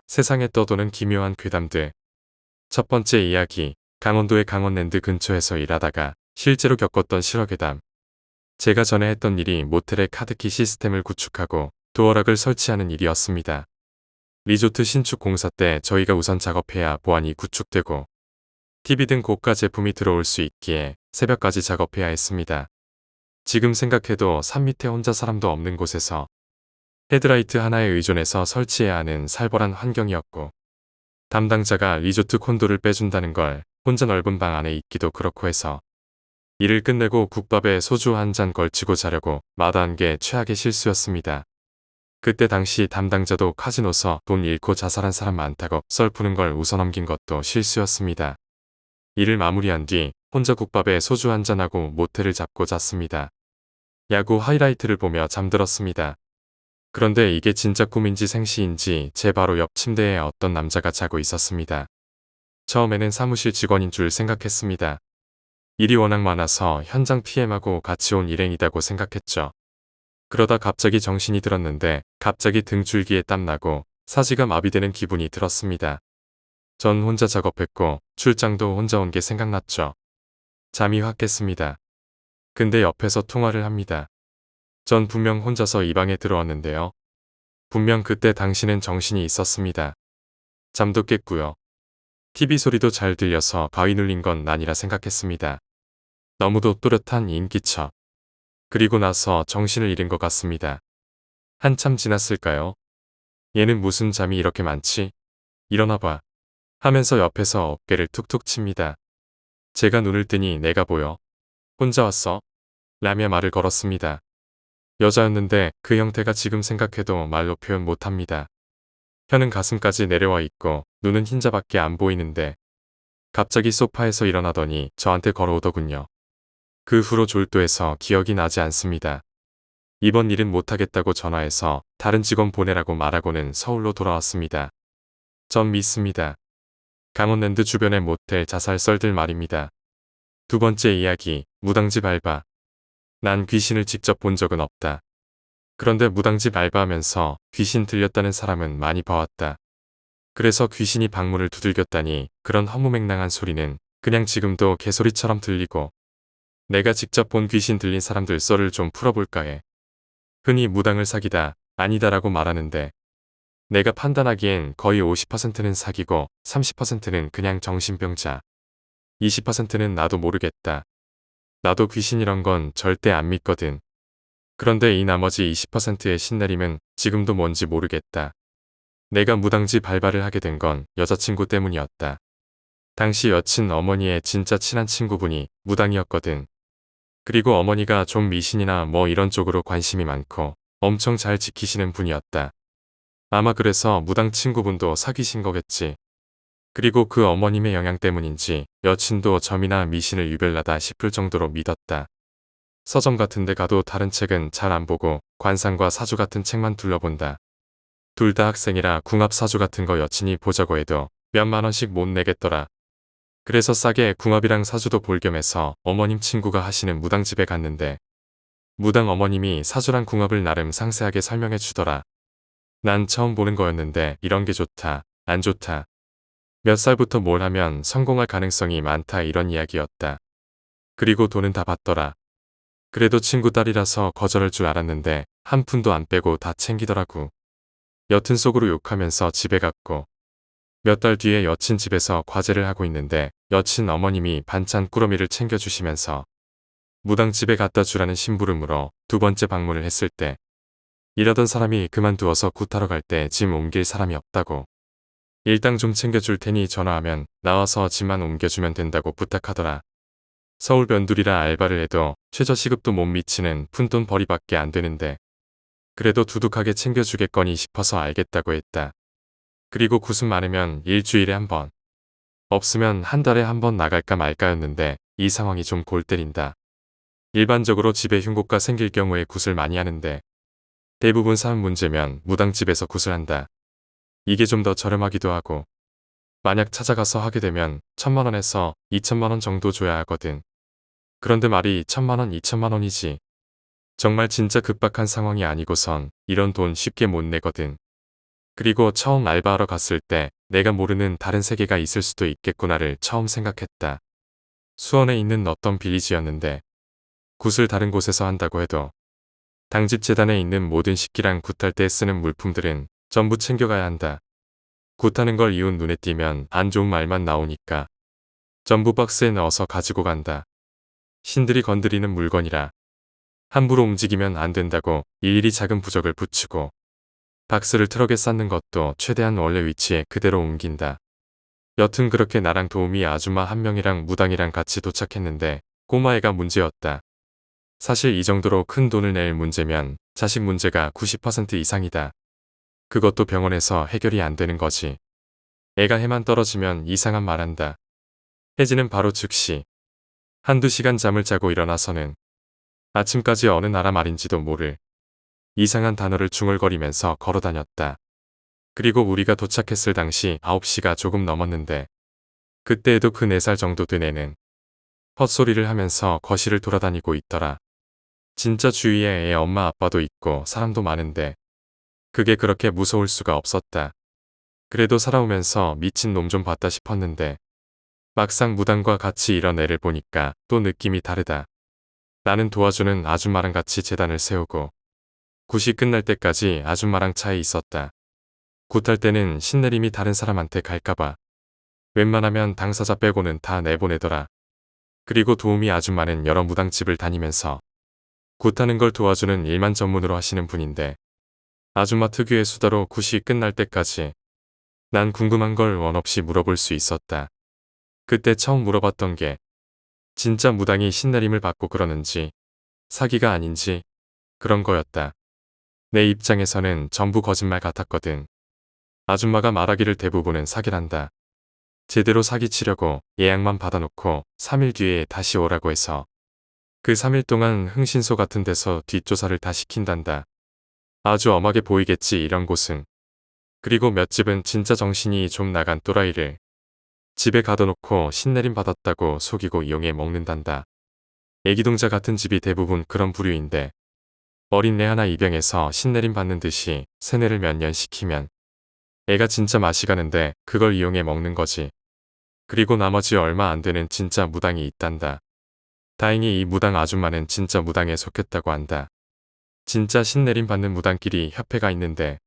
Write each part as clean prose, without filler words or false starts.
세상에 떠도는 기묘한 괴담들. 첫 번째 이야기, 강원도의 강원랜드 근처에서 일하다가 실제로 겪었던 실화괴담. 제가 전에 했던 일이 모텔의 카드키 시스템을 구축하고 도어락을 설치하는 일이었습니다. 리조트 신축 공사 때 저희가 우선 작업해야 보안이 구축되고 TV 등 고가 제품이 들어올 수 있기에 새벽까지 작업해야 했습니다. 지금 생각해도 산 밑에 혼자 사람도 없는 곳에서 헤드라이트 하나에 의존해서 설치해야 하는 살벌한 환경이었고, 담당자가 리조트 콘도를 빼준다는 걸 혼자 넓은 방 안에 있기도 그렇고 해서 일을 끝내고 국밥에 소주 한 잔 걸치고 자려고 마다한 게 최악의 실수였습니다. 그때 당시 담당자도 카지노서 돈 잃고 자살한 사람 많다고 썰 푸는 걸 웃어넘긴 것도 실수였습니다. 일을 마무리한 뒤 혼자 국밥에 소주 한 잔하고 모텔을 잡고 잤습니다. 야구 하이라이트를 보며 잠들었습니다. 그런데 이게 진짜 꿈인지 생시인지 제 바로 옆 침대에 어떤 남자가 자고 있었습니다. 처음에는 사무실 직원인 줄 생각했습니다. 일이 워낙 많아서 현장 PM하고 같이 온 일행이라고 생각했죠. 그러다 갑자기 정신이 들었는데 갑자기 등줄기에 땀나고 사지가 마비되는 기분이 들었습니다. 전 혼자 작업했고 출장도 혼자 온 게 생각났죠. 잠이 확 깼습니다. 근데 옆에서 통화를 합니다. 전 분명 혼자서 이 방에 들어왔는데요. 분명 그때 당신은 정신이 있었습니다. 잠도 깼고요. TV 소리도 잘 들려서 바위 눌린 건 아니라 생각했습니다. 너무도 또렷한 인기척. 그리고 나서 정신을 잃은 것 같습니다. 한참 지났을까요? 얘는 무슨 잠이 이렇게 많지? 일어나봐. 하면서 옆에서 어깨를 툭툭 칩니다. 제가 눈을 뜨니 내가 보여. 혼자 왔어? 라며 말을 걸었습니다. 여자였는데 그 형태가 지금 생각해도 말로 표현 못합니다. 혀는 가슴까지 내려와 있고 눈은 흰자밖에 안 보이는데 갑자기 소파에서 일어나더니 저한테 걸어오더군요. 그 후로 졸도해서 기억이 나지 않습니다. 이번 일은 못하겠다고 전화해서 다른 직원 보내라고 말하고는 서울로 돌아왔습니다. 전 믿습니다. 강원랜드 주변의 모텔 자살 썰들 말입니다. 두 번째 이야기, 무당집 알바. 난 귀신을 직접 본 적은 없다. 그런데 무당집 알바하면서 귀신 들렸다는 사람은 많이 봐왔다. 그래서 귀신이 방문을 두들겼다니 그런 허무맹랑한 소리는 그냥 지금도 개소리처럼 들리고, 내가 직접 본 귀신 들린 사람들 썰을 좀 풀어볼까 해. 흔히 무당을 사기다, 아니다라고 말하는데 내가 판단하기엔 거의 50%는 사기고 30%는 그냥 정신병자. 20%는 나도 모르겠다. 나도 귀신이란 건 절대 안 믿거든. 그런데 이 나머지 20%의 신내림은 지금도 뭔지 모르겠다. 내가 무당집 알바를 하게 된 건 여자친구 때문이었다. 당시 여친 어머니의 진짜 친한 친구분이 무당이었거든. 그리고 어머니가 좀 미신이나 뭐 이런 쪽으로 관심이 많고 엄청 잘 지키시는 분이었다. 아마 그래서 무당 친구분도 사귀신 거겠지. 그리고 그 어머님의 영향 때문인지 여친도 점이나 미신을 유별나다 싶을 정도로 믿었다. 서점 같은 데 가도 다른 책은 잘 안 보고 관상과 사주 같은 책만 둘러본다. 둘 다 학생이라 궁합 사주 같은 거 여친이 보자고 해도 몇만 원씩 못 내겠더라. 그래서 싸게 궁합이랑 사주도 볼 겸해서 어머님 친구가 하시는 무당집에 갔는데 무당 어머님이 사주랑 궁합을 나름 상세하게 설명해 주더라. 난 처음 보는 거였는데 이런 게 좋다, 안 좋다. 몇 살부터 뭘 하면 성공할 가능성이 많다 이런 이야기였다. 그리고 돈은 다 받더라. 그래도 친구 딸이라서 거절할 줄 알았는데 한 푼도 안 빼고 다 챙기더라고. 여튼 속으로 욕하면서 집에 갔고, 몇 달 뒤에 여친 집에서 과제를 하고 있는데 여친 어머님이 반찬 꾸러미를 챙겨주시면서 무당집에 갖다 주라는 심부름으로 두 번째 방문을 했을 때 일하던 사람이 그만두어서 굿하러 갈 때 짐 옮길 사람이 없다고. 일당 좀 챙겨줄 테니 전화하면 나와서 짐만 옮겨주면 된다고 부탁하더라. 서울 변두리라 알바를 해도 최저 시급도 못 미치는 푼돈 벌이밖에 안 되는데 그래도 두둑하게 챙겨주겠거니 싶어서 알겠다고 했다. 그리고 구순 많으면 일주일에 한 번, 없으면 한 달에 한 번 나갈까 말까였는데 이 상황이 좀 골 때린다. 일반적으로 집에 흉고가 생길 경우에 굿을 많이 하는데 대부분 사람 문제면 무당집에서 굿을 한다. 이게 좀 더 저렴하기도 하고, 만약 찾아가서 하게 되면 1,000만원에서 2,000만원 정도 줘야 하거든. 그런데 말이 1,000만원, 2,000만원이지. 정말 진짜 급박한 상황이 아니고선 이런 돈 쉽게 못 내거든. 그리고 처음 알바하러 갔을 때 내가 모르는 다른 세계가 있을 수도 있겠구나를 처음 생각했다. 수원에 있는 어떤 빌리지였는데 굿을 다른 곳에서 한다고 해도 당집 재단에 있는 모든 식기랑 굿할 때 쓰는 물품들은 전부 챙겨가야 한다. 굿하는 걸 이웃 눈에 띄면 안 좋은 말만 나오니까 전부 박스에 넣어서 가지고 간다. 신들이 건드리는 물건이라 함부로 움직이면 안 된다고 일일이 작은 부적을 붙이고 박스를 트럭에 쌓는 것도 최대한 원래 위치에 그대로 옮긴다. 여튼 그렇게 나랑 도우미 아줌마 한 명이랑 무당이랑 같이 도착했는데 꼬마애가 문제였다. 사실 이 정도로 큰 돈을 낼 문제면 자식 문제가 90% 이상이다. 그것도 병원에서 해결이 안 되는 거지. 애가 해만 떨어지면 이상한 말한다. 혜지는 바로 즉시 한두 시간 잠을 자고 일어나서는 아침까지 어느 나라 말인지도 모를 이상한 단어를 중얼거리면서 걸어다녔다. 그리고 우리가 도착했을 당시 9시가 조금 넘었는데 그때에도 그 4살 정도 된 애는 헛소리를 하면서 거실을 돌아다니고 있더라. 진짜 주위에 애 엄마 아빠도 있고 사람도 많은데 그게 그렇게 무서울 수가 없었다. 그래도 살아오면서 미친 놈 좀 봤다 싶었는데 막상 무당과 같이 이런 애를 보니까 또 느낌이 다르다. 나는 도와주는 아줌마랑 같이 재단을 세우고 굿이 끝날 때까지 아줌마랑 차에 있었다. 굿할 때는 신내림이 다른 사람한테 갈까봐 웬만하면 당사자 빼고는 다 내보내더라. 그리고 도우미 아줌마는 여러 무당집을 다니면서 굿하는 걸 도와주는 일만 전문으로 하시는 분인데 아줌마 특유의 수다로 굿이 끝날 때까지 난 궁금한 걸 원없이 물어볼 수 있었다. 그때 처음 물어봤던 게 진짜 무당이 신내림을 받고 그러는지 사기가 아닌지 그런 거였다. 내 입장에서는 전부 거짓말 같았거든. 아줌마가 말하기를 대부분은 사기란다. 제대로 사기치려고 예약만 받아놓고 3일 뒤에 다시 오라고 해서 그 3일 동안 흥신소 같은 데서 뒷조사를 다 시킨단다. 아주 엄하게 보이겠지 이런 곳은. 그리고 몇 집은 진짜 정신이 좀 나간 또라이를 집에 가둬놓고 신내림 받았다고 속이고 이용해 먹는단다. 애기동자 같은 집이 대부분 그런 부류인데 어린애 하나 입양해서 신내림 받는 듯이 세뇌를 몇 년 시키면 애가 진짜 맛이 가는데 그걸 이용해 먹는 거지. 그리고 나머지 얼마 안 되는 진짜 무당이 있단다. 다행히 이 무당 아줌마는 진짜 무당에 속했다고 한다. 진짜 신내림 받는 무당끼리 협회가 있는데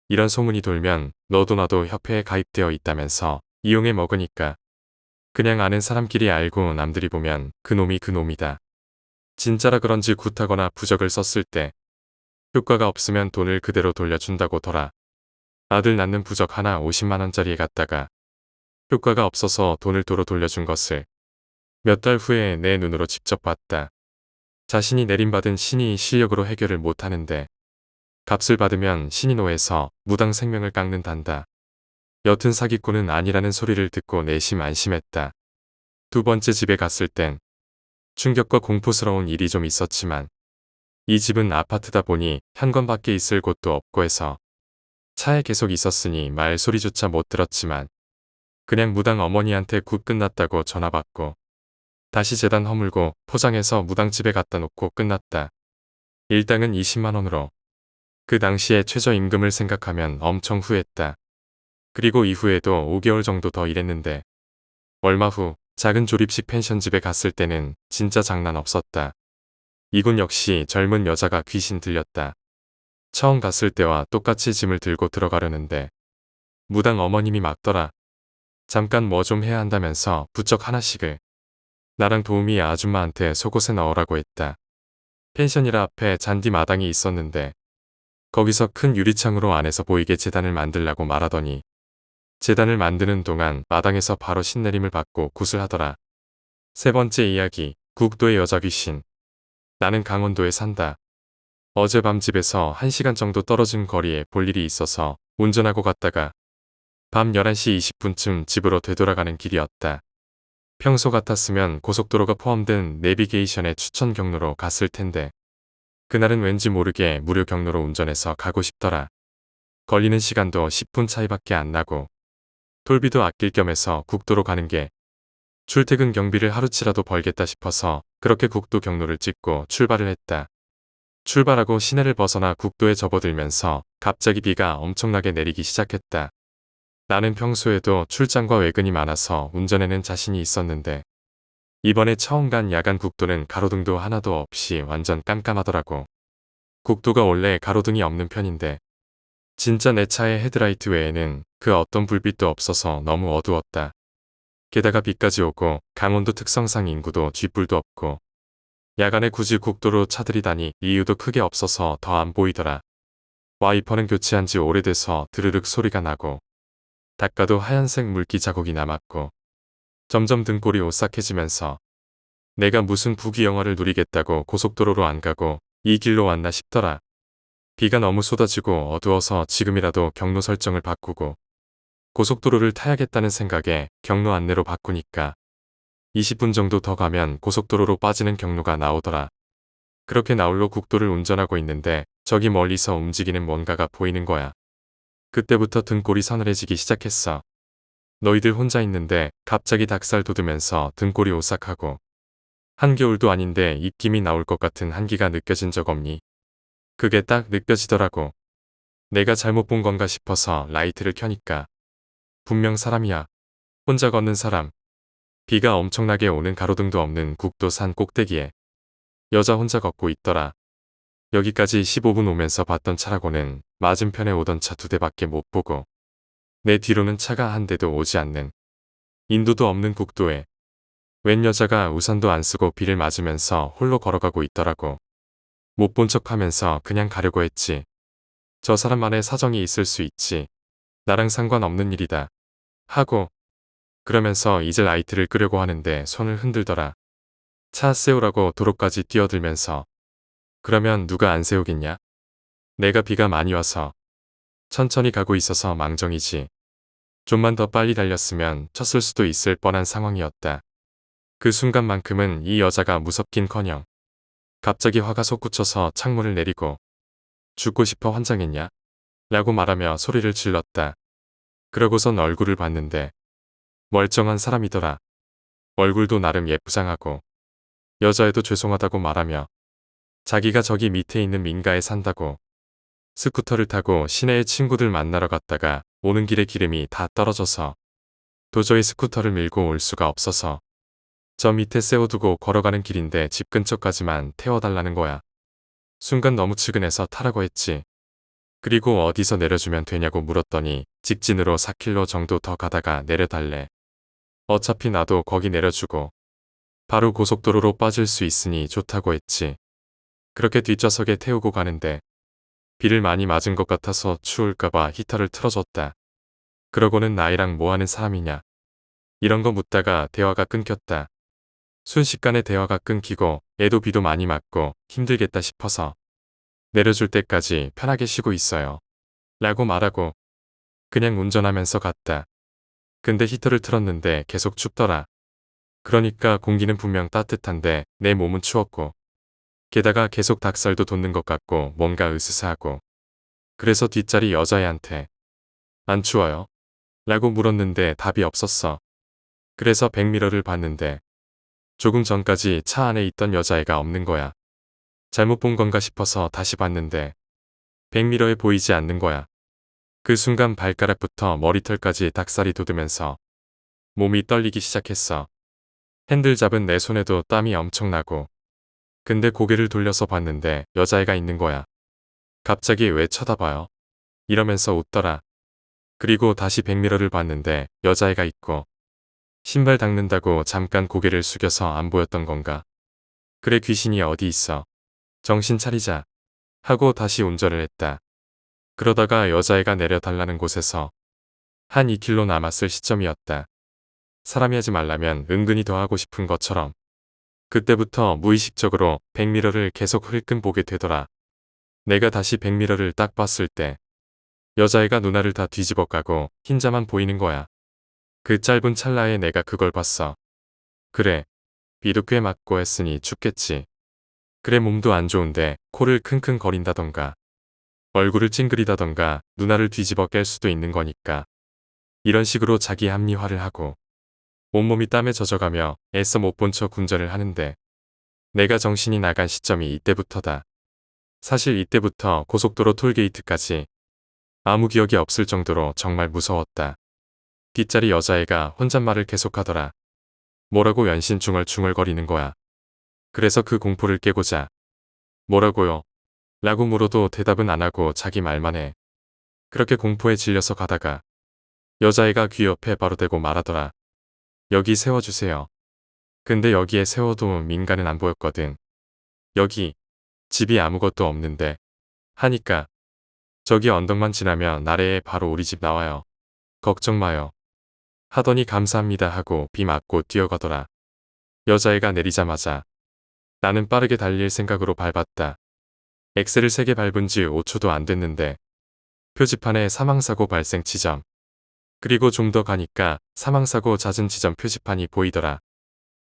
이런 소문이 돌면 너도 나도 협회에 가입되어 있다면서 이용해 먹으니까 그냥 아는 사람끼리 알고 남들이 보면 그놈이 그놈이다. 진짜라 그런지 굿하거나 부적을 썼을 때 효과가 없으면 돈을 그대로 돌려준다고 더라. 아들 낳는 부적 하나 50만 원짜리에 갔다가 효과가 없어서 돈을 도로 돌려준 것을 몇 달 후에 내 눈으로 직접 봤다. 자신이 내림받은 신이 실력으로 해결을 못하는데 값을 받으면 신이 노해서 무당 생명을 깎는단다. 여튼 사기꾼은 아니라는 소리를 듣고 내심 안심했다. 두 번째 집에 갔을 땐 충격과 공포스러운 일이 좀 있었지만 이 집은 아파트다 보니 현관밖에 있을 곳도 없고 해서 차에 계속 있었으니 말소리조차 못 들었지만 그냥 무당 어머니한테 굿 끝났다고 전화 받고 다시 재단 허물고 포장해서 무당집에 갖다 놓고 끝났다. 일당은 20만 원으로 그 당시에 최저임금을 생각하면 엄청 후했다. 그리고 이후에도 5개월 정도 더 일했는데 얼마 후 작은 조립식 펜션집에 갔을 때는 진짜 장난 없었다. 이곳 역시 젊은 여자가 귀신 들렸다. 처음 갔을 때와 똑같이 짐을 들고 들어가려는데 무당 어머님이 막더라. 잠깐 뭐 좀 해야 한다면서 부쩍 하나씩을 나랑 도우미 아줌마한테 속옷에 넣으라고 했다. 펜션이라 앞에 잔디 마당이 있었는데 거기서 큰 유리창으로 안에서 보이게 제단을 만들라고 말하더니 제단을 만드는 동안 마당에서 바로 신내림을 받고 굿을 하더라. 세 번째 이야기, 국도의 여자 귀신. 나는 강원도에 산다. 어젯밤 집에서 1시간 정도 떨어진 거리에 볼 일이 있어서 운전하고 갔다가 밤 11시 20분쯤 집으로 되돌아가는 길이었다. 평소 같았으면 고속도로가 포함된 내비게이션의 추천 경로로 갔을 텐데 그날은 왠지 모르게 무료 경로로 운전해서 가고 싶더라. 걸리는 시간도 10분 차이밖에 안 나고 톨비도 아낄 겸해서 국도로 가는 게 출퇴근 경비를 하루치라도 벌겠다 싶어서 그렇게 국도 경로를 찍고 출발을 했다. 출발하고 시내를 벗어나 국도에 접어들면서 갑자기 비가 엄청나게 내리기 시작했다. 나는 평소에도 출장과 외근이 많아서 운전에는 자신이 있었는데 이번에 처음 간 야간 국도는 가로등도 하나도 없이 완전 깜깜하더라고. 국도가 원래 가로등이 없는 편인데 진짜 내 차의 헤드라이트 외에는 그 어떤 불빛도 없어서 너무 어두웠다. 게다가 비까지 오고 강원도 특성상 인구도 쥐뿔도 없고 야간에 굳이 국도로 차들이 다니 이유도 크게 없어서 더 안 보이더라. 와이퍼는 교체한 지 오래돼서 드르륵 소리가 나고 닦아도 하얀색 물기 자국이 남았고 점점 등골이 오싹해지면서 내가 무슨 부귀영화를 누리겠다고 고속도로로 안 가고 이 길로 왔나 싶더라. 비가 너무 쏟아지고 어두워서 지금이라도 경로 설정을 바꾸고 고속도로를 타야겠다는 생각에 경로 안내로 바꾸니까 20분 정도 더 가면 고속도로로 빠지는 경로가 나오더라. 그렇게 나홀로 국도를 운전하고 있는데 저기 멀리서 움직이는 뭔가가 보이는 거야. 그때부터 등골이 서늘해지기 시작했어. 너희들 혼자 있는데 갑자기 닭살 돋으면서 등골이 오싹하고 한겨울도 아닌데 입김이 나올 것 같은 한기가 느껴진 적 없니? 그게 딱 느껴지더라고. 내가 잘못 본 건가 싶어서 라이트를 켜니까 분명 사람이야. 혼자 걷는 사람. 비가 엄청나게 오는 가로등도 없는 국도산 꼭대기에 여자 혼자 걷고 있더라. 여기까지 15분 오면서 봤던 차라고는 맞은편에 오던 차 2대밖에 못 보고 내 뒤로는 차가 한 대도 오지 않는 인도도 없는 국도에 웬 여자가 우산도 안 쓰고 비를 맞으면서 홀로 걸어가고 있더라고. 못 본 척하면서 그냥 가려고 했지. 저 사람만의 사정이 있을 수 있지. 나랑 상관없는 일이다. 하고 그러면서 이제 라이트를 끄려고 하는데 손을 흔들더라. 차 세우라고 도로까지 뛰어들면서 그러면 누가 안 세우겠냐? 내가 비가 많이 와서 천천히 가고 있어서 망정이지. 좀만 더 빨리 달렸으면 쳤을 수도 있을 뻔한 상황이었다. 그 순간만큼은 이 여자가 무섭긴커녕 갑자기 화가 솟구쳐서 창문을 내리고 죽고 싶어 환장했냐? 라고 말하며 소리를 질렀다. 그러고선 얼굴을 봤는데 멀쩡한 사람이더라. 얼굴도 나름 예쁘장하고 여자애도 죄송하다고 말하며 자기가 저기 밑에 있는 민가에 산다고 스쿠터를 타고 시내에 친구들 만나러 갔다가 오는 길에 기름이 다 떨어져서 도저히 스쿠터를 밀고 올 수가 없어서 저 밑에 세워두고 걸어가는 길인데 집 근처까지만 태워달라는 거야. 순간 너무 측은해서 타라고 했지. 그리고 어디서 내려주면 되냐고 물었더니 직진으로 4km 정도 더 가다가 내려달래. 어차피 나도 거기 내려주고 바로 고속도로로 빠질 수 있으니 좋다고 했지. 그렇게 뒷좌석에 태우고 가는데 비를 많이 맞은 것 같아서 추울까봐 히터를 틀어줬다. 그러고는 나이랑 뭐하는 사람이냐. 이런 거 묻다가 대화가 끊겼다. 순식간에 대화가 끊기고 애도 비도 많이 맞고 힘들겠다 싶어서 내려줄 때까지 편하게 쉬고 있어요. 라고 말하고 그냥 운전하면서 갔다. 근데 히터를 틀었는데 계속 춥더라. 그러니까 공기는 분명 따뜻한데 내 몸은 추웠고 게다가 계속 닭살도 돋는 것 같고 뭔가 으스스하고 그래서 뒷자리 여자애한테 안 추워요? 라고 물었는데 답이 없었어. 그래서 백미러를 봤는데 조금 전까지 차 안에 있던 여자애가 없는 거야. 잘못 본 건가 싶어서 다시 봤는데 백미러에 보이지 않는 거야. 그 순간 발가락부터 머리털까지 닭살이 돋으면서 몸이 떨리기 시작했어. 핸들 잡은 내 손에도 땀이 엄청 나고 근데 고개를 돌려서 봤는데 여자애가 있는 거야. 갑자기 왜 쳐다봐요? 이러면서 웃더라. 그리고 다시 백미러를 봤는데 여자애가 있고 신발 닦는다고 잠깐 고개를 숙여서 안 보였던 건가? 그래 귀신이 어디 있어. 정신 차리자. 하고 다시 운전을 했다. 그러다가 여자애가 내려달라는 곳에서 한 2km 남았을 시점이었다. 사람이 하지 말라면 은근히 더 하고 싶은 것처럼. 그때부터 무의식적으로 백미러를 계속 흘끔 보게 되더라. 내가 다시 백미러를 딱 봤을 때 여자애가 누나를 다 뒤집어 까고 흰자만 보이는 거야. 그 짧은 찰나에 내가 그걸 봤어. 그래. 비도 꽤 맞고 했으니 춥겠지. 그래 몸도 안 좋은데 코를 킁킁거린다던가 얼굴을 찡그리다던가 누나를 뒤집어 깰 수도 있는 거니까. 이런 식으로 자기 합리화를 하고 온몸이 땀에 젖어가며 애써 못 본 척 운전을 하는데 내가 정신이 나간 시점이 이때부터다. 사실 이때부터 고속도로 톨게이트까지 아무 기억이 없을 정도로 정말 무서웠다. 뒷자리 여자애가 혼잣말을 계속하더라. 뭐라고 연신 중얼중얼거리는 거야. 그래서 그 공포를 깨고자 뭐라고요? 라고 물어도 대답은 안 하고 자기 말만 해. 그렇게 공포에 질려서 가다가 여자애가 귀 옆에 바로 대고 말하더라. 여기 세워주세요. 근데 여기에 세워도 민가는 안 보였거든. 여기 집이 아무것도 없는데 하니까 저기 언덕만 지나면 아래에 바로 우리 집 나와요. 걱정 마요. 하더니 감사합니다 하고 비 맞고 뛰어가더라. 여자애가 내리자마자 나는 빠르게 달릴 생각으로 밟았다. 엑셀을 3개 밟은 지 5초도 안 됐는데 표지판에 사망사고 발생 지점. 그리고 좀 더 가니까 사망사고 잦은 지점 표지판이 보이더라.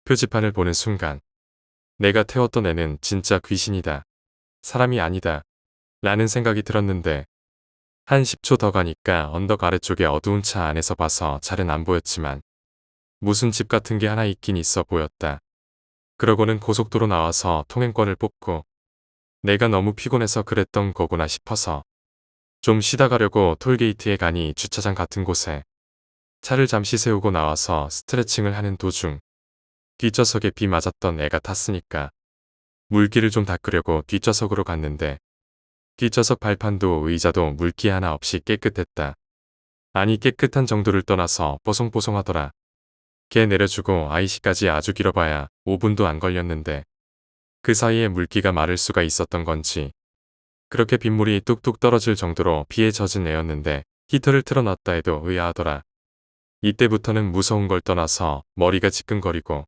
표지판을 보는 순간 내가 태웠던 애는 진짜 귀신이다. 사람이 아니다. 라는 생각이 들었는데 한 10초 더 가니까 언덕 아래쪽에 어두운 차 안에서 봐서 잘은 안 보였지만 무슨 집 같은 게 하나 있긴 있어 보였다. 그러고는 고속도로 나와서 통행권을 뽑고 내가 너무 피곤해서 그랬던 거구나 싶어서 좀 쉬다 가려고 톨게이트에 가니 주차장 같은 곳에 차를 잠시 세우고 나와서 스트레칭을 하는 도중 뒷좌석에 비 맞았던 애가 탔으니까 물기를 좀 닦으려고 뒷좌석으로 갔는데 뒷좌석 발판도 의자도 물기 하나 없이 깨끗했다. 아니 깨끗한 정도를 떠나서 뽀송뽀송하더라. 걔 내려주고 아이씨까지 아주 길어봐야 5분도 안 걸렸는데 그 사이에 물기가 마를 수가 있었던 건지 그렇게 빗물이 뚝뚝 떨어질 정도로 비에 젖은 애였는데 히터를 틀어놨다 해도 의아하더라. 이때부터는 무서운 걸 떠나서 머리가 지끈거리고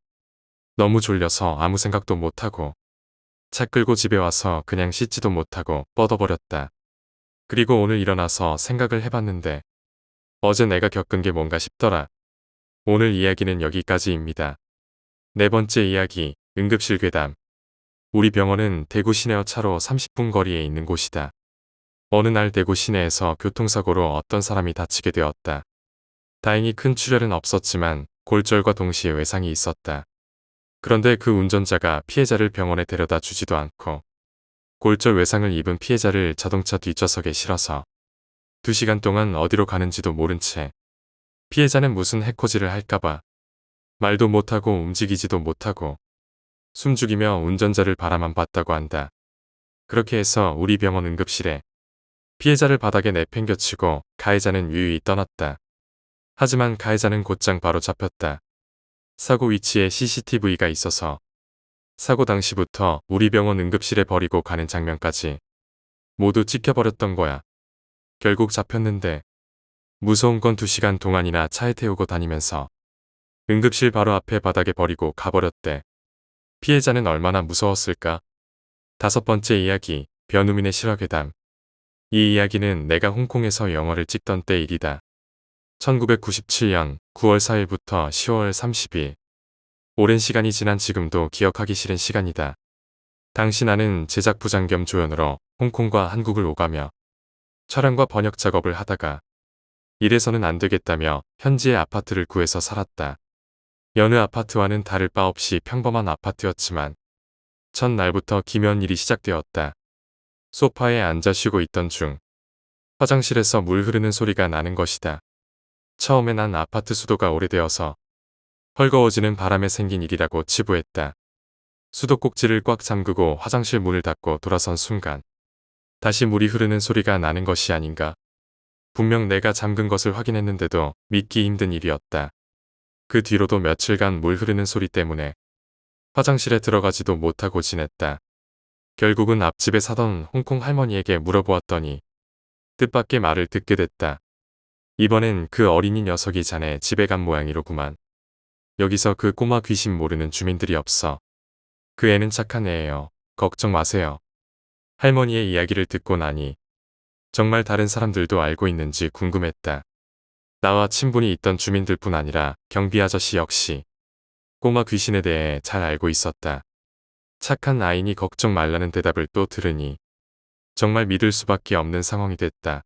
너무 졸려서 아무 생각도 못하고 차 끌고 집에 와서 그냥 씻지도 못하고 뻗어버렸다. 그리고 오늘 일어나서 생각을 해봤는데 어제 내가 겪은 게 뭔가 싶더라. 오늘 이야기는 여기까지입니다. 네 번째 이야기, 응급실 괴담. 우리 병원은 대구 시내와 차로 30분 거리에 있는 곳이다. 어느 날 대구 시내에서 교통사고로 어떤 사람이 다치게 되었다. 다행히 큰 출혈은 없었지만 골절과 동시에 외상이 있었다. 그런데 그 운전자가 피해자를 병원에 데려다 주지도 않고 골절 외상을 입은 피해자를 자동차 뒷좌석에 실어서 2시간 동안 어디로 가는지도 모른 채 피해자는 무슨 해코지를 할까봐 말도 못하고 움직이지도 못하고 숨죽이며 운전자를 바라만 봤다고 한다. 그렇게 해서 우리 병원 응급실에 피해자를 바닥에 내팽겨치고 가해자는 유유히 떠났다. 하지만 가해자는 곧장 바로 잡혔다. 사고 위치에 CCTV가 있어서 사고 당시부터 우리 병원 응급실에 버리고 가는 장면까지 모두 찍혀버렸던 거야. 결국 잡혔는데 무서운 건 2시간 동안이나 차에 태우고 다니면서 응급실 바로 앞에 바닥에 버리고 가버렸대. 피해자는 얼마나 무서웠을까? 5번째 이야기, 변우민의 실화괴담. 이 이야기는 내가 홍콩에서 영화를 찍던 때 일이다. 1997년 9월 4일부터 10월 30일. 오랜 시간이 지난 지금도 기억하기 싫은 시간이다. 당시 나는 제작 부장 겸 조연으로 홍콩과 한국을 오가며 촬영과 번역 작업을 하다가 이래서는 안 되겠다며 현지의 아파트를 구해서 살았다. 여느 아파트와는 다를 바 없이 평범한 아파트였지만 첫날부터 기묘한 일이 시작되었다. 소파에 앉아 쉬고 있던 중 화장실에서 물 흐르는 소리가 나는 것이다. 처음에 난 아파트 수도가 오래되어서 헐거워지는 바람에 생긴 일이라고 치부했다. 수도꼭지를 꽉 잠그고 화장실 문을 닫고 돌아선 순간 다시 물이 흐르는 소리가 나는 것이 아닌가. 분명 내가 잠근 것을 확인했는데도 믿기 힘든 일이었다. 그 뒤로도 며칠간 물 흐르는 소리 때문에 화장실에 들어가지도 못하고 지냈다. 결국은 앞집에 사던 홍콩 할머니에게 물어보았더니 뜻밖의 말을 듣게 됐다. 이번엔 그 어린이 녀석이 자네 집에 간 모양이로구만. 여기서 그 꼬마 귀신 모르는 주민들이 없어. 그 애는 착한 애예요. 걱정 마세요. 할머니의 이야기를 듣고 나니 정말 다른 사람들도 알고 있는지 궁금했다. 나와 친분이 있던 주민들뿐 아니라 경비 아저씨 역시 꼬마 귀신에 대해 잘 알고 있었다. 착한 아이니 걱정 말라는 대답을 또 들으니 정말 믿을 수밖에 없는 상황이 됐다.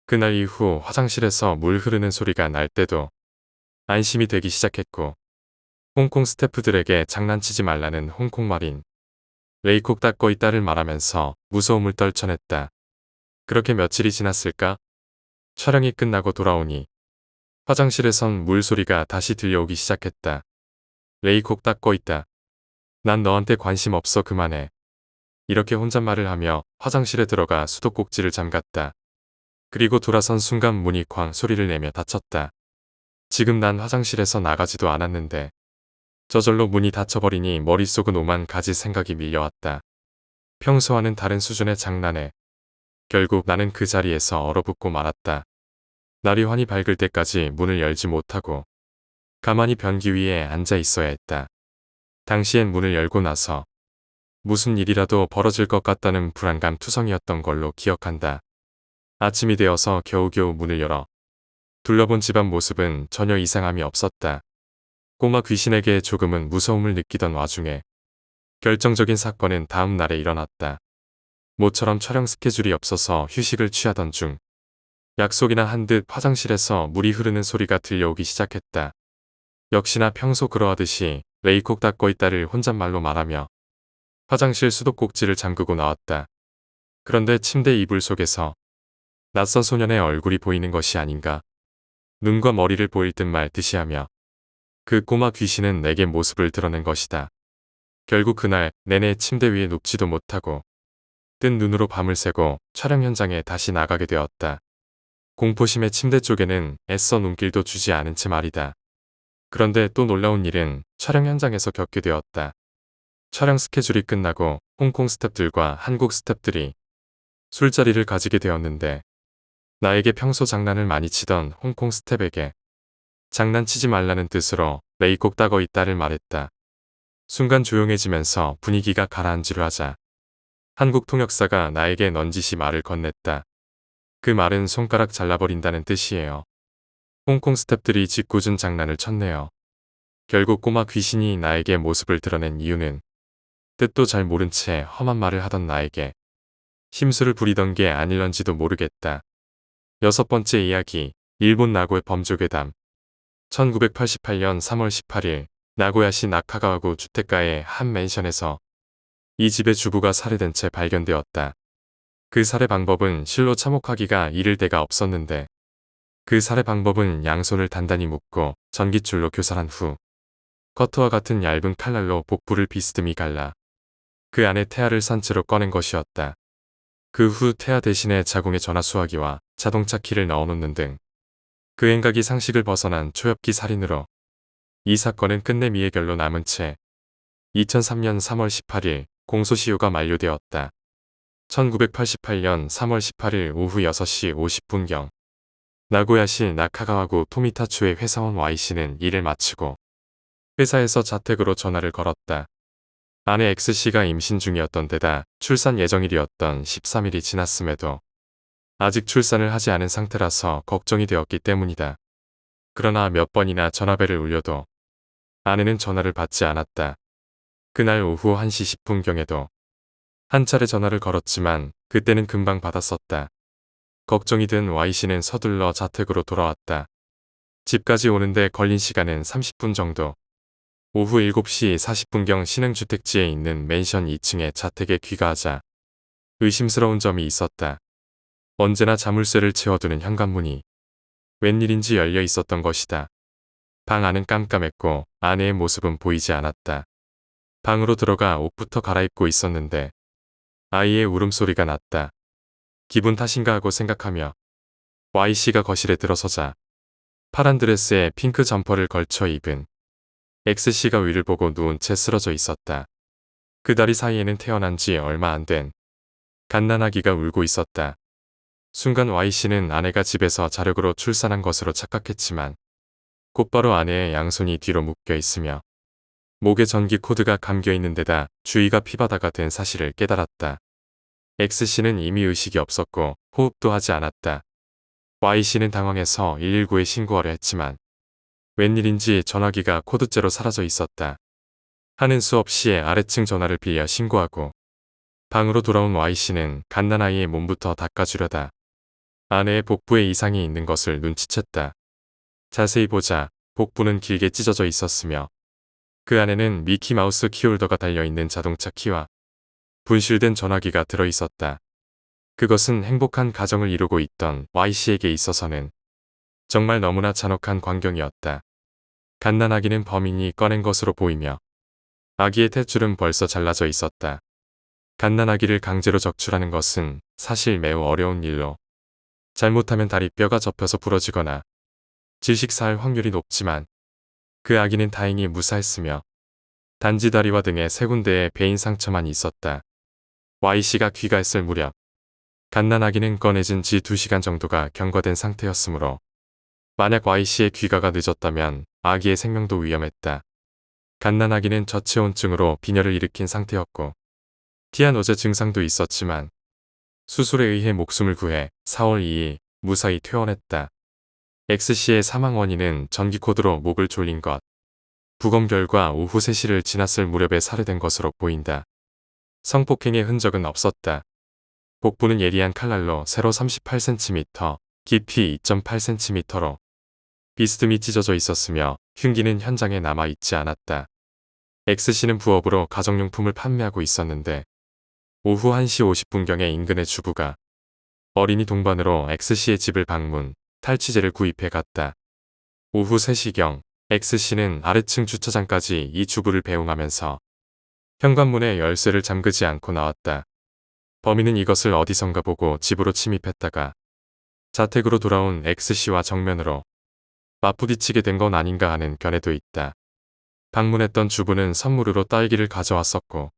그날 이후 화장실에서 물 흐르는 소리가 날 때도 안심이 되기 시작했고 홍콩 스태프들에게 장난치지 말라는 홍콩말인 레이콕 닦고 있다를 말하면서 무서움을 떨쳐냈다. 그렇게 며칠이 지났을까? 촬영이 끝나고 돌아오니 화장실에선 물소리가 다시 들려오기 시작했다. 레이콕 닦고 있다. 난 너한테 관심 없어 그만해. 이렇게 혼잣말을 하며 화장실에 들어가 수도꼭지를 잠갔다. 그리고 돌아선 순간 문이 쾅 소리를 내며 닫혔다. 지금 난 화장실에서 나가지도 않았는데 저절로 문이 닫혀버리니 머릿속은 오만 가지 생각이 밀려왔다. 평소와는 다른 수준의 장난에 결국 나는 그 자리에서 얼어붙고 말았다. 날이 환히 밝을 때까지 문을 열지 못하고 가만히 변기 위에 앉아 있어야 했다. 당시엔 문을 열고 나서 무슨 일이라도 벌어질 것 같다는 불안감 투성이었던 걸로 기억한다. 아침이 되어서 겨우겨우 문을 열어 둘러본 집안 모습은 전혀 이상함이 없었다. 꼬마 귀신에게 조금은 무서움을 느끼던 와중에 결정적인 사건은 다음 날에 일어났다. 모처럼 촬영 스케줄이 없어서 휴식을 취하던 중 약속이나 한 듯 화장실에서 물이 흐르는 소리가 들려오기 시작했다. 역시나 평소 그러하듯이 레이콕 닦고 있다를 혼잣말로 말하며 화장실 수도꼭지를 잠그고 나왔다. 그런데 침대 이불 속에서 낯선 소년의 얼굴이 보이는 것이 아닌가. 눈과 머리를 보일 듯 말 듯이 하며 그 꼬마 귀신은 내게 모습을 드러낸 것이다. 결국 그날 내내 침대 위에 눕지도 못하고 뜬 눈으로 밤을 새고 촬영 현장에 다시 나가게 되었다. 공포심에 침대 쪽에는 애써 눈길도 주지 않은 채 말이다. 그런데 또 놀라운 일은 촬영 현장에서 겪게 되었다. 촬영 스케줄이 끝나고 홍콩 스태프들과 한국 스태프들이 술자리를 가지게 되었는데 나에게 평소 장난을 많이 치던 홍콩 스텝에게 장난치지 말라는 뜻으로 레이콕 닦고 있다를 말했다. 순간 조용해지면서 분위기가 가라앉으려 하자 한국 통역사가 나에게 넌지시 말을 건넸다. 그 말은 손가락 잘라버린다는 뜻이에요. 홍콩 스태프들이 짓궂은 장난을 쳤네요. 결국 꼬마 귀신이 나에게 모습을 드러낸 이유는 뜻도 잘 모른 채 험한 말을 하던 나에게 심술을 부리던 게 아닐런지도 모르겠다. 6번째 이야기, 일본 나고의 범죄괴담. 1988년 3월 18일 나고야시 나카가와구 주택가의 한 맨션에서 이 집의 주부가 살해된 채 발견되었다. 그 살해 방법은 실로 참혹하기가 이를 데가 없었는데 그 살해 방법은 양손을 단단히 묶고 전깃줄로 교살한 후 커트와 같은 얇은 칼날로 복부를 비스듬히 갈라 그 안에 태아를 산 채로 꺼낸 것이었다. 그 후 태아 대신에 자궁에 전화 수화기와 자동차 키를 넣어놓는 등 그 행각이 상식을 벗어난 초엽기 살인으로 이 사건은 끝내 미해결로 남은 채 2003년 3월 18일 공소시효가 만료되었다. 1988년 3월 18일 오후 6시 50분경 나고야시 나카가와구 토미타추의 회사원 Y씨는 일을 마치고 회사에서 자택으로 전화를 걸었다. 아내 X씨가 임신 중이었던 데다 출산 예정일이었던 13일이 지났음에도 아직 출산을 하지 않은 상태라서 걱정이 되었기 때문이다. 그러나 몇 번이나 전화벨을 울려도 아내는 전화를 받지 않았다. 그날 오후 1시 10분경에도 한 차례 전화를 걸었지만 그때는 금방 받았었다. 걱정이 든 Y씨는 서둘러 자택으로 돌아왔다. 집까지 오는데 걸린 시간은 30분 정도. 오후 7시 40분경 신흥주택지에 있는 맨션 2층에 자택에 귀가하자 의심스러운 점이 있었다. 언제나 자물쇠를 채워두는 현관문이 웬일인지 열려 있었던 것이다. 방 안은 깜깜했고 아내의 모습은 보이지 않았다. 방으로 들어가 옷부터 갈아입고 있었는데 아이의 울음소리가 났다. 기분 탓인가 하고 생각하며 Y씨가 거실에 들어서자 파란 드레스에 핑크 점퍼를 걸쳐 입은 X씨가 위를 보고 누운 채 쓰러져 있었다. 그 다리 사이에는 태어난 지 얼마 안 된 갓난아기가 울고 있었다. 순간 Y씨는 아내가 집에서 자력으로 출산한 것으로 착각했지만 곧바로 아내의 양손이 뒤로 묶여 있으며 목에 전기 코드가 감겨 있는 데다 주위가 피바다가 된 사실을 깨달았다. X씨는 이미 의식이 없었고 호흡도 하지 않았다. Y씨는 당황해서 119에 신고하려 했지만 웬일인지 전화기가 코드째로 사라져 있었다. 하는 수 없이 아래층 전화를 빌려 신고하고 방으로 돌아온 Y씨는 갓난아이의 몸부터 닦아주려다 아내의 복부에 이상이 있는 것을 눈치챘다. 자세히 보자 복부는 길게 찢어져 있었으며 그 안에는 미키마우스 키홀더가 달려있는 자동차 키와 분실된 전화기가 들어있었다. 그것은 행복한 가정을 이루고 있던 Y씨에게 있어서는 정말 너무나 잔혹한 광경이었다. 갓난아기는 범인이 꺼낸 것으로 보이며 아기의 탯줄은 벌써 잘라져 있었다. 갓난아기를 강제로 적출하는 것은 사실 매우 어려운 일로 잘못하면 다리 뼈가 접혀서 부러지거나 질식사할 확률이 높지만 그 아기는 다행히 무사했으며 단지 다리와 등의 세 군데에 베인 상처만 있었다. Y씨가 귀가했을 무렵 갓난아기는 꺼내진 지 2시간 정도가 경과된 상태였으므로 만약 Y씨의 귀가가 늦었다면 아기의 생명도 위험했다. 갓난아기는 저체온증으로 빈혈을 일으킨 상태였고 티아노제 증상도 있었지만 수술에 의해 목숨을 구해 4월 2일 무사히 퇴원했다. X씨의 사망 원인은 전기코드로 목을 졸린 것. 부검 결과 오후 3시를 지났을 무렵에 살해된 것으로 보인다. 성폭행의 흔적은 없었다. 복부는 예리한 칼날로 세로 38cm, 깊이 2.8cm로 비스듬히 찢어져 있었으며 흉기는 현장에 남아있지 않았다. X씨는 부업으로 가정용품을 판매하고 있었는데 오후 1시 50분경에 인근의 주부가 어린이 동반으로 X씨의 집을 방문, 탈취제를 구입해 갔다. 오후 3시경 X씨는 아래층 주차장까지 이 주부를 배웅하면서 현관문에 열쇠를 잠그지 않고 나왔다. 범인은 이것을 어디선가 보고 집으로 침입했다가 자택으로 돌아온 X씨와 정면으로 맞부딪히게 된 건 아닌가 하는 견해도 있다. 방문했던 주부는 선물으로 딸기를 가져왔었고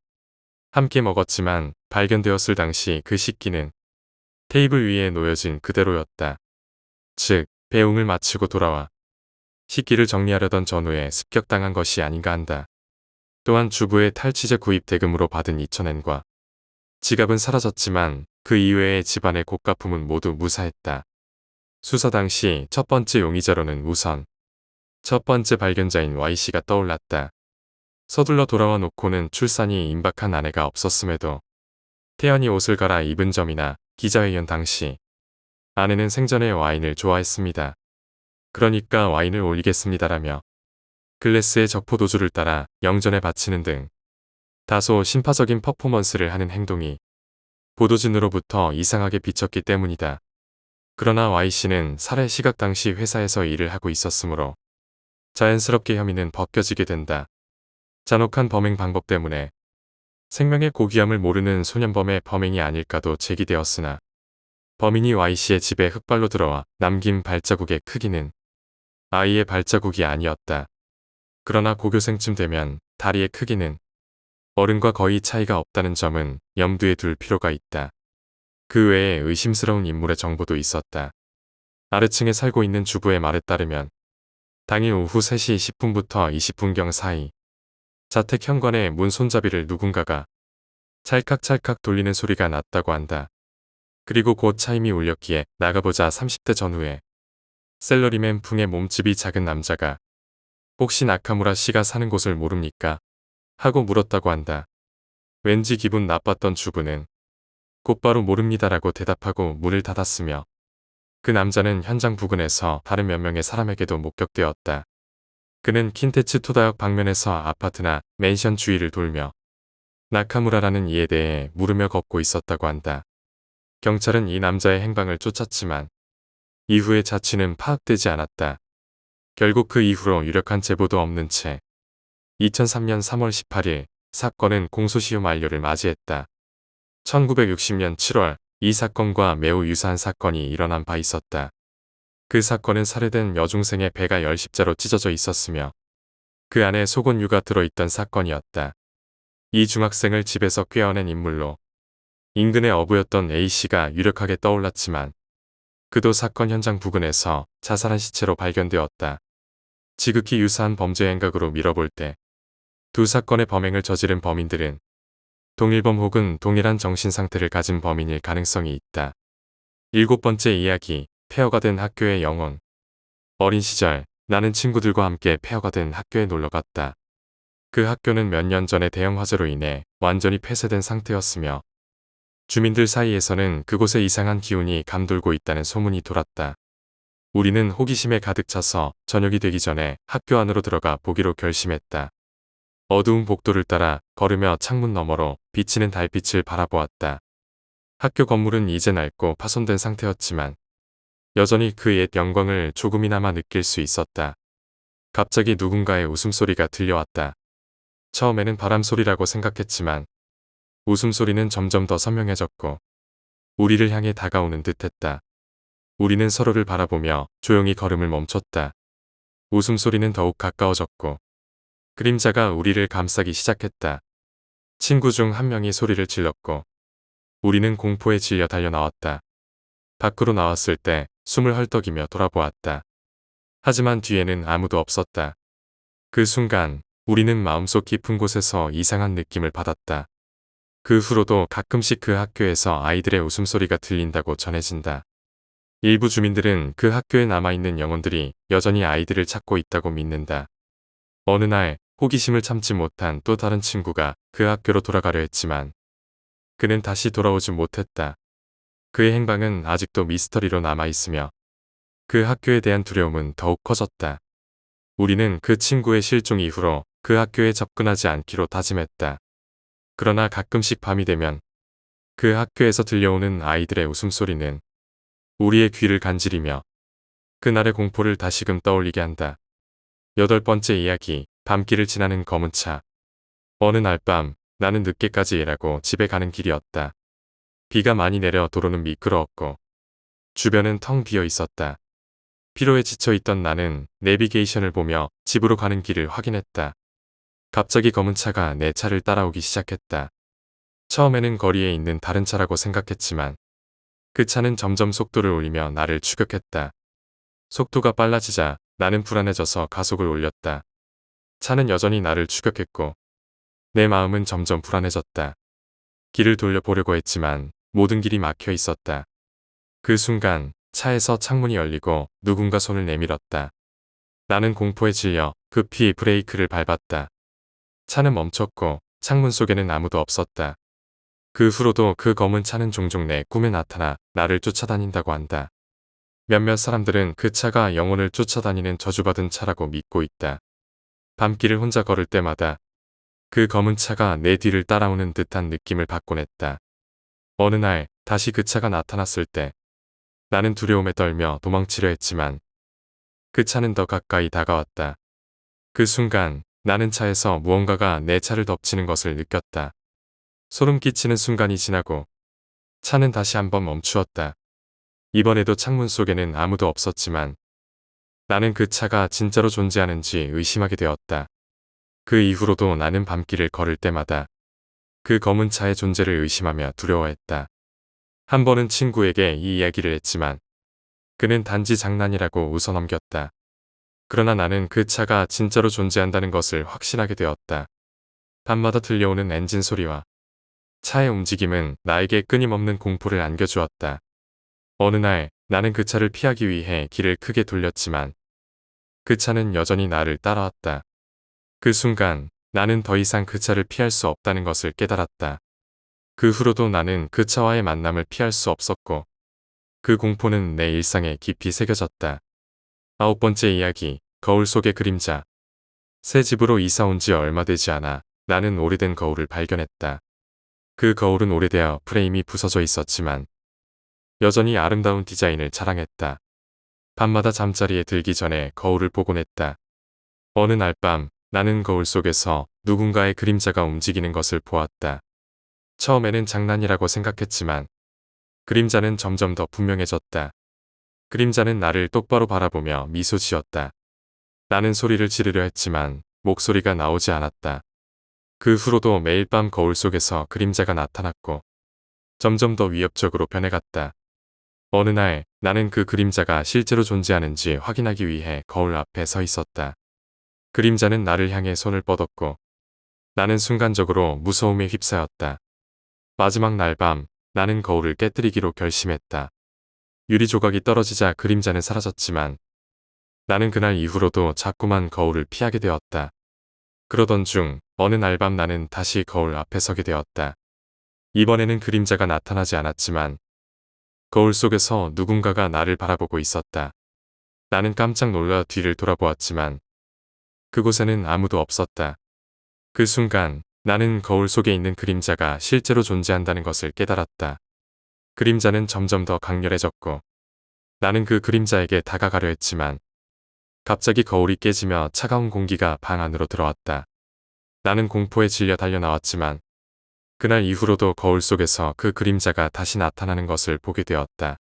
함께 먹었지만 발견되었을 당시 그 식기는 테이블 위에 놓여진 그대로였다. 즉, 배웅을 마치고 돌아와 식기를 정리하려던 전후에 습격당한 것이 아닌가 한다. 또한 주부의 탈취제 구입 대금으로 받은 2,000엔과 지갑은 사라졌지만 그 이외의 집안의 고가품은 모두 무사했다. 수사 당시 첫 번째 용의자로는 우선 첫 번째 발견자인 Y씨가 떠올랐다. 서둘러 돌아와 놓고는 출산이 임박한 아내가 없었음에도 태연히 옷을 갈아 입은 점이나 기자회견 당시 아내는 생전에 와인을 좋아했습니다. 그러니까 와인을 올리겠습니다라며 글래스에 적포도주를 따라 영전에 바치는 등 다소 신파적인 퍼포먼스를 하는 행동이 보도진으로부터 이상하게 비쳤기 때문이다. 그러나 Y씨는 살해 시각 당시 회사에서 일을 하고 있었으므로 자연스럽게 혐의는 벗겨지게 된다. 잔혹한 범행 방법 때문에 생명의 고귀함을 모르는 소년범의 범행이 아닐까도 제기되었으나 범인이 Y씨의 집에 흙발로 들어와 남긴 발자국의 크기는 아이의 발자국이 아니었다. 그러나 고교생쯤 되면 다리의 크기는 어른과 거의 차이가 없다는 점은 염두에 둘 필요가 있다. 그 외에 의심스러운 인물의 정보도 있었다. 아래층에 살고 있는 주부의 말에 따르면 당일 오후 3시 10분부터 20분경 사이 자택 현관의 문 손잡이를 누군가가 찰칵찰칵 돌리는 소리가 났다고 한다. 그리고 곧 차임이 울렸기에 나가보자 30대 전후에 셀러리맨 풍의 몸집이 작은 남자가 혹시 나카무라 씨가 사는 곳을 모릅니까? 하고 물었다고 한다. 왠지 기분 나빴던 주부는 곧바로 모릅니다라고 대답하고 문을 닫았으며 그 남자는 현장 부근에서 다른 몇 명의 사람에게도 목격되었다. 그는 킨테츠 토다역 방면에서 아파트나 맨션 주위를 돌며 나카무라라는 이에 대해 물으며 걷고 있었다고 한다. 경찰은 이 남자의 행방을 쫓았지만 이후의 자취는 파악되지 않았다. 결국 그 이후로 유력한 제보도 없는 채 2003년 3월 18일 사건은 공소시효 만료를 맞이했다. 1960년 7월 이 사건과 매우 유사한 사건이 일어난 바 있었다. 그 사건은 살해된 여중생의 배가 10십자로 찢어져 있었으며 그 안에 속옷유가 들어있던 사건이었다. 이 중학생을 집에서 꿰어낸 인물로 인근의 어부였던 A씨가 유력하게 떠올랐지만 그도 사건 현장 부근에서 자살한 시체로 발견되었다. 지극히 유사한 범죄 행각으로 밀어볼 때 두 사건의 범행을 저지른 범인들은 동일범 혹은 동일한 정신상태를 가진 범인일 가능성이 있다. 7번째 이야기, 폐허가 된 학교의 영혼. 어린 시절 나는 친구들과 함께 폐허가 된 학교에 놀러갔다. 그 학교는 몇 년 전에 대형 화재로 인해 완전히 폐쇄된 상태였으며 주민들 사이에서는 그곳에 이상한 기운이 감돌고 있다는 소문이 돌았다. 우리는 호기심에 가득 차서 저녁이 되기 전에 학교 안으로 들어가 보기로 결심했다. 어두운 복도를 따라 걸으며 창문 너머로 비치는 달빛을 바라보았다. 학교 건물은 이제 낡고 파손된 상태였지만 여전히 그 옛 영광을 조금이나마 느낄 수 있었다. 갑자기 누군가의 웃음소리가 들려왔다. 처음에는 바람소리라고 생각했지만 웃음소리는 점점 더 선명해졌고 우리를 향해 다가오는 듯했다. 우리는 서로를 바라보며 조용히 걸음을 멈췄다. 웃음소리는 더욱 가까워졌고 그림자가 우리를 감싸기 시작했다. 친구 중 한 명이 소리를 질렀고 우리는 공포에 질려 달려나왔다. 밖으로 나왔을 때 숨을 헐떡이며 돌아보았다. 하지만 뒤에는 아무도 없었다. 그 순간 우리는 마음속 깊은 곳에서 이상한 느낌을 받았다. 그 후로도 가끔씩 그 학교에서 아이들의 웃음소리가 들린다고 전해진다. 일부 주민들은 그 학교에 남아있는 영혼들이 여전히 아이들을 찾고 있다고 믿는다. 어느 날 호기심을 참지 못한 또 다른 친구가 그 학교로 돌아가려 했지만 그는 다시 돌아오지 못했다. 그의 행방은 아직도 미스터리로 남아있으며 그 학교에 대한 두려움은 더욱 커졌다. 우리는 그 친구의 실종 이후로 그 학교에 접근하지 않기로 다짐했다. 그러나 가끔씩 밤이 되면 그 학교에서 들려오는 아이들의 웃음소리는 우리의 귀를 간지리며 그날의 공포를 다시금 떠올리게 한다. 8번째 이야기, 밤길을 지나는 검은 차. 어느 날 밤 나는 늦게까지 일하고 집에 가는 길이었다. 비가 많이 내려 도로는 미끄러웠고 주변은 텅 비어 있었다. 피로에 지쳐있던 나는 내비게이션을 보며 집으로 가는 길을 확인했다. 갑자기 검은 차가 내 차를 따라오기 시작했다. 처음에는 거리에 있는 다른 차라고 생각했지만 그 차는 점점 속도를 올리며 나를 추격했다. 속도가 빨라지자 나는 불안해져서 가속을 올렸다. 차는 여전히 나를 추격했고 내 마음은 점점 불안해졌다. 길을 돌려보려고 했지만 모든 길이 막혀 있었다. 그 순간 차에서 창문이 열리고 누군가 손을 내밀었다. 나는 공포에 질려 급히 브레이크를 밟았다. 차는 멈췄고 창문 속에는 아무도 없었다. 그 후로도 그 검은 차는 종종 내 꿈에 나타나 나를 쫓아다닌다고 한다. 몇몇 사람들은 그 차가 영혼을 쫓아다니는 저주받은 차라고 믿고 있다. 밤길을 혼자 걸을 때마다 그 검은 차가 내 뒤를 따라오는 듯한 느낌을 받곤 했다. 어느 날 다시 그 차가 나타났을 때 나는 두려움에 떨며 도망치려 했지만 그 차는 더 가까이 다가왔다. 그 순간 나는 차에서 무언가가 내 차를 덮치는 것을 느꼈다. 소름 끼치는 순간이 지나고 차는 다시 한번 멈추었다. 이번에도 창문 속에는 아무도 없었지만 나는 그 차가 진짜로 존재하는지 의심하게 되었다. 그 이후로도 나는 밤길을 걸을 때마다 그 검은 차의 존재를 의심하며 두려워했다. 한 번은 친구에게 이 이야기를 했지만 그는 단지 장난이라고 웃어넘겼다. 그러나 나는 그 차가 진짜로 존재한다는 것을 확신하게 되었다. 밤마다 들려오는 엔진 소리와 차의 움직임은 나에게 끊임없는 공포를 안겨주었다. 어느 날 나는 그 차를 피하기 위해 길을 크게 돌렸지만 그 차는 여전히 나를 따라왔다. 그 순간 나는 더 이상 그 차를 피할 수 없다는 것을 깨달았다. 그 후로도 나는 그 차와의 만남을 피할 수 없었고 그 공포는 내 일상에 깊이 새겨졌다. 9번째 이야기, 거울 속의 그림자. 새 집으로 이사 온 지 얼마 되지 않아 나는 오래된 거울을 발견했다. 그 거울은 오래되어 프레임이 부서져 있었지만 여전히 아름다운 디자인을 자랑했다. 밤마다 잠자리에 들기 전에 거울을 보곤 했다. 어느 날 밤 나는 거울 속에서 누군가의 그림자가 움직이는 것을 보았다. 처음에는 장난이라고 생각했지만 그림자는 점점 더 분명해졌다. 그림자는 나를 똑바로 바라보며 미소 지었다. 나는 소리를 지르려 했지만 목소리가 나오지 않았다. 그 후로도 매일 밤 거울 속에서 그림자가 나타났고 점점 더 위협적으로 변해갔다. 어느 날 나는 그 그림자가 실제로 존재하는지 확인하기 위해 거울 앞에 서 있었다. 그림자는 나를 향해 손을 뻗었고 나는 순간적으로 무서움에 휩싸였다. 마지막 날 밤 나는 거울을 깨뜨리기로 결심했다. 유리 조각이 떨어지자 그림자는 사라졌지만 나는 그날 이후로도 자꾸만 거울을 피하게 되었다. 그러던 중 어느 날 밤 나는 다시 거울 앞에 서게 되었다. 이번에는 그림자가 나타나지 않았지만 거울 속에서 누군가가 나를 바라보고 있었다. 나는 깜짝 놀라 뒤를 돌아보았지만 그곳에는 아무도 없었다. 그 순간 나는 거울 속에 있는 그림자가 실제로 존재한다는 것을 깨달았다. 그림자는 점점 더 강렬해졌고 나는 그 그림자에게 다가가려 했지만 갑자기 거울이 깨지며 차가운 공기가 방 안으로 들어왔다. 나는 공포에 질려 달려나왔지만 그날 이후로도 거울 속에서 그 그림자가 다시 나타나는 것을 보게 되었다.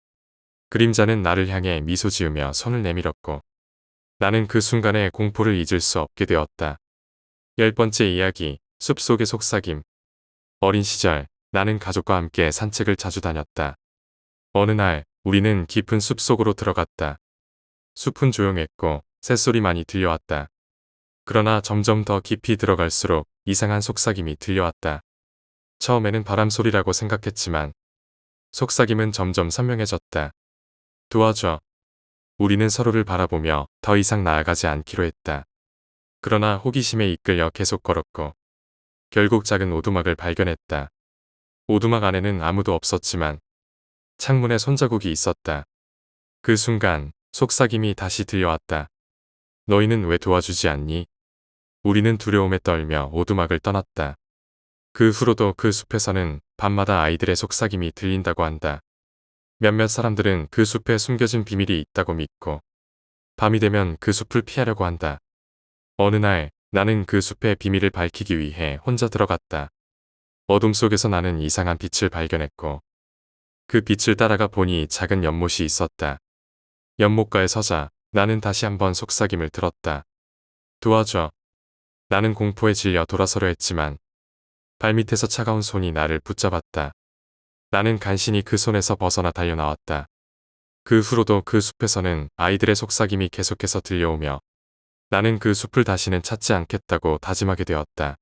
그림자는 나를 향해 미소 지으며 손을 내밀었고 나는 그 순간의 공포를 잊을 수 없게 되었다. 10번째 이야기, 숲속의 속삭임. 어린 시절 나는 가족과 함께 산책을 자주 다녔다. 어느 날 우리는 깊은 숲속으로 들어갔다. 숲은 조용했고 새소리만이 들려왔다. 그러나 점점 더 깊이 들어갈수록 이상한 속삭임이 들려왔다. 처음에는 바람 소리라고 생각했지만 속삭임은 점점 선명해졌다. 도와줘. 우리는 서로를 바라보며 더 이상 나아가지 않기로 했다. 그러나 호기심에 이끌려 계속 걸었고 결국 작은 오두막을 발견했다. 오두막 안에는 아무도 없었지만 창문에 손자국이 있었다. 그 순간 속삭임이 다시 들려왔다. 너희는 왜 도와주지 않니? 우리는 두려움에 떨며 오두막을 떠났다. 그 후로도 그 숲에서는 밤마다 아이들의 속삭임이 들린다고 한다. 몇몇 사람들은 그 숲에 숨겨진 비밀이 있다고 믿고 밤이 되면 그 숲을 피하려고 한다. 어느 날 나는 그 숲의 비밀을 밝히기 위해 혼자 들어갔다. 어둠 속에서 나는 이상한 빛을 발견했고 그 빛을 따라가 보니 작은 연못이 있었다. 연못가에 서자 나는 다시 한번 속삭임을 들었다. 도와줘. 나는 공포에 질려 돌아서려 했지만 발밑에서 차가운 손이 나를 붙잡았다. 나는 간신히 그 손에서 벗어나 달려나왔다. 그 후로도 그 숲에서는 아이들의 속삭임이 계속해서 들려오며 나는 그 숲을 다시는 찾지 않겠다고 다짐하게 되었다.